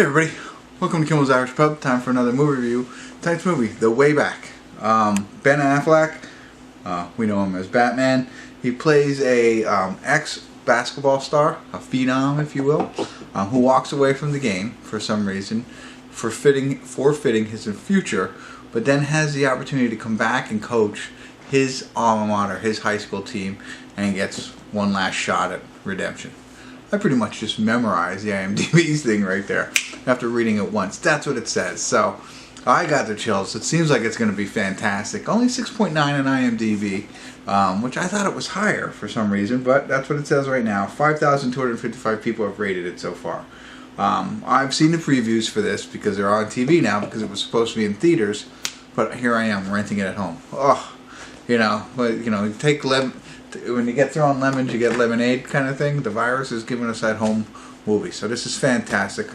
Hey everybody, welcome to Kimmel's Irish Pub. Time for another movie review. Tonight's movie, The Way Back. Ben Affleck, we know him as Batman. He plays a ex-basketball star, a phenom if you will, who walks away from the game for some reason, forfeiting his future, but then has the opportunity to come back and coach his alma mater, his high school team, and gets one last shot at redemption. I pretty much just memorized the IMDb's thing right there after reading it once. That's what it says. So I got the chills. It seems like it's going to be fantastic. Only 6.9 on IMDb, which I thought it was higher for some reason, but that's what it says right now. 5,255 people have rated it so far. I've seen the previews for this because they're on TV now because it was supposed to be in theaters, but here I am renting it at home. Oh, you take when you get thrown lemons, you get lemonade kind of thing. The virus is giving us that home movie. So this is fantastic.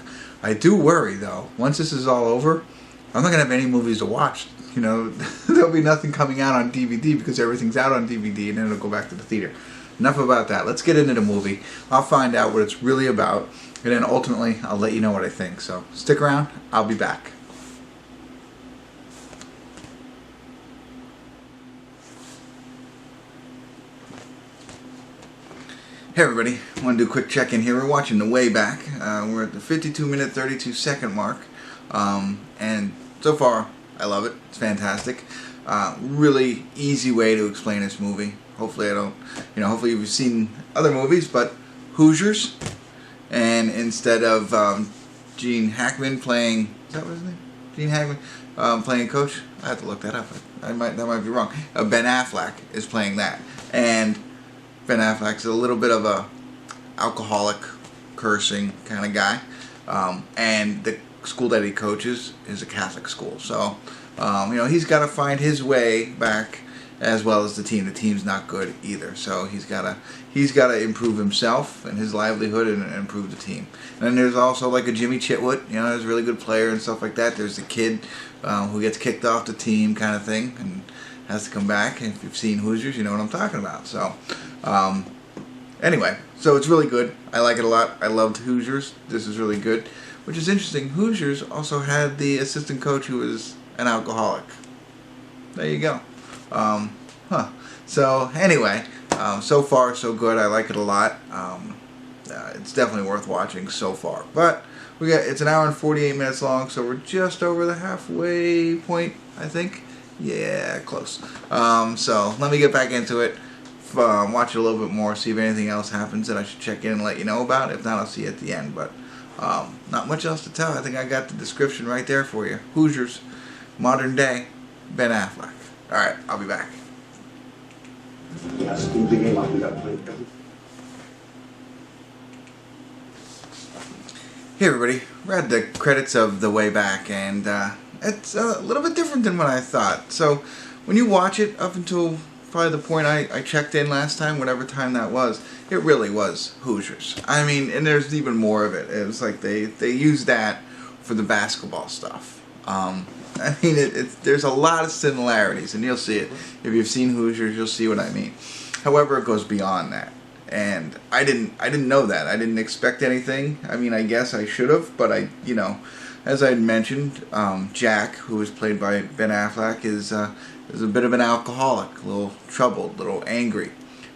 I do worry, though, once this is all over, I'm not going to have any movies to watch. There'll be nothing coming out on DVD because everything's out on DVD and then it'll go back to the theater. Enough about that. Let's get into the movie. I'll find out what it's really about, and then ultimately I'll let you know what I think. So stick around. I'll be back. Hey everybody, I want to do a quick check-in here. We're watching The Way Back. We're at the 52-minute, 32-second mark. And so far, I love it. It's fantastic. Really easy way to explain this movie. Hopefully hopefully you've seen other movies, but Hoosiers. And instead of Gene Hackman playing, is that what his name? Gene Hackman playing coach? I have to look that up. That might be wrong. Ben Affleck is playing that. And Ben Affleck's a little bit of a alcoholic, cursing kind of guy, and the school that he coaches is a Catholic school. So, he's got to find his way back as well as the team. The team's not good either, so he's got to improve himself and his livelihood and improve the team. And then there's also like a Jimmy Chitwood, there's a really good player and stuff like that. There's the kid who gets kicked off the team kind of thing and has to come back. And if you've seen Hoosiers, you know what I'm talking about. So, anyway, so it's really good. I like it a lot. I loved Hoosiers. This is really good. Which is interesting. Hoosiers also had the assistant coach who was an alcoholic. There you go. So anyway, so far so good. I like it a lot. It's definitely worth watching so far. But it's an hour and 48 minutes long, so we're just over the halfway point, I think. Yeah, close. So let me get back into it. Watch it a little bit more, see if anything else happens that I should check in and let you know about. If not, I'll see you at the end. But not much else to tell. I think I got the description right there for you. Hoosiers, modern day, Ben Affleck. All right, I'll be back. Hey everybody, we're at the credits of The Way Back, and it's a little bit different than what I thought. So when you watch it up until probably the point I checked in last time, whatever time that was, it really was Hoosiers. I mean, and there's even more of it. It was like they used that for the basketball stuff. I mean, there's a lot of similarities, and you'll see it. If you've seen Hoosiers, you'll see what I mean. However, it goes beyond that. And I didn't know that. I didn't expect anything. I mean, I guess I should have, but as I had mentioned, Jack, who was played by Ben Affleck, is a bit of an alcoholic, a little troubled, a little angry,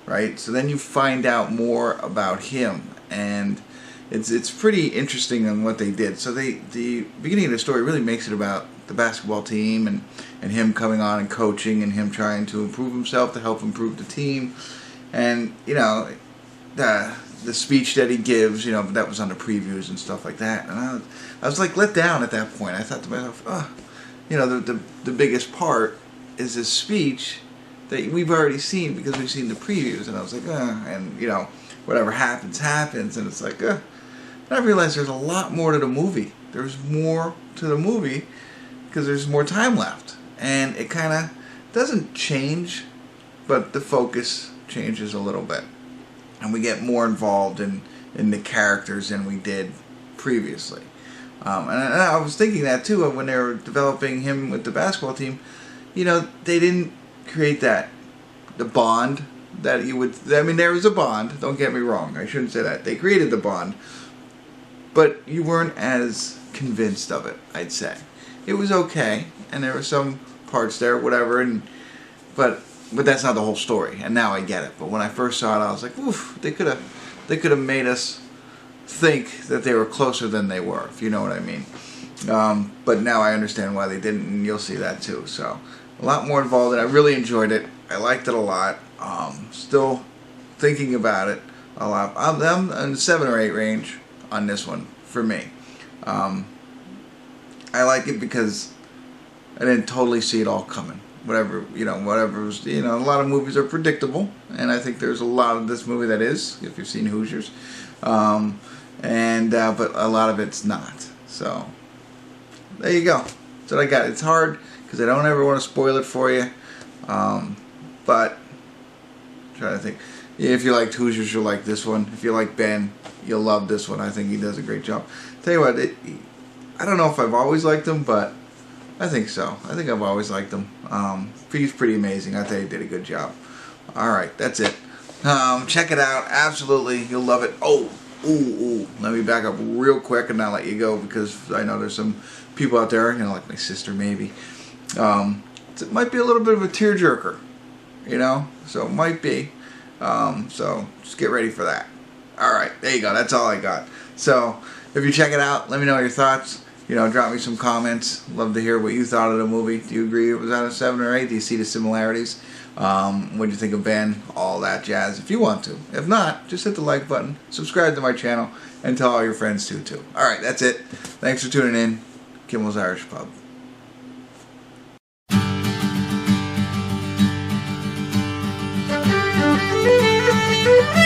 right? So then you find out more about him, and it's pretty interesting on what they did. So the beginning of the story really makes it about the basketball team and him coming on and coaching and him trying to improve himself to help improve the team. And, the speech that he gives, that was on the previews and stuff like that. And I was like let down at that point. I thought to myself, the biggest part is this speech that we've already seen because we've seen the previews. And I was like, and, whatever happens. And it's like, And I realized there's a lot more to the movie. There's more to the movie because there's more time left. And it kind of doesn't change, but the focus changes a little bit, and we get more involved in the characters than we did previously. And I was thinking that too when they were developing him with the basketball team. They didn't create the bond that you would. I mean, there was a bond. Don't get me wrong. I shouldn't say that. They created the bond, but you weren't as convinced of it, I'd say. It was okay, and there were some parts there, whatever, but that's not the whole story, and now I get it. But when I first saw it, I was like, oof, they could have made us think that they were closer than they were, if you know what I mean. But now I understand why they didn't, and you'll see that too. So a lot more involved, and I really enjoyed it. I liked it a lot. Still thinking about it a lot. I'm in the 7 or 8 range on this one for me. I like it because I didn't totally see it all coming. Whatever was, a lot of movies are predictable, and I think there's a lot of this movie that is, if you've seen Hoosiers, but a lot of it's not. So there you go. That's what I got. It's hard because I don't ever want to spoil it for you, but I'm trying to think. If you liked Hoosiers, you'll like this one. If you like Ben, you'll love this one. I think he does a great job. Tell you what, I don't know if I've always liked him, but I think so. I think I've always liked him. He's pretty amazing. I think he did a good job. Alright, that's it. Check it out. Absolutely. You'll love it. Ooh. Let me back up real quick and I'll let you go because I know there's some people out there, like my sister maybe. It might be a little bit of a tearjerker, so it might be. So just get ready for that. Alright, there you go. That's all I got. So if you check it out, let me know your thoughts. Drop me some comments. Love to hear what you thought of the movie. Do you agree it was out of 7 or 8? Do you see the similarities? What do you think of Ben? All that jazz, if you want to. If not, just hit the like button, subscribe to my channel, and tell all your friends too. Alright, that's it. Thanks for tuning in. Kimmel's Irish Pub. Thank you.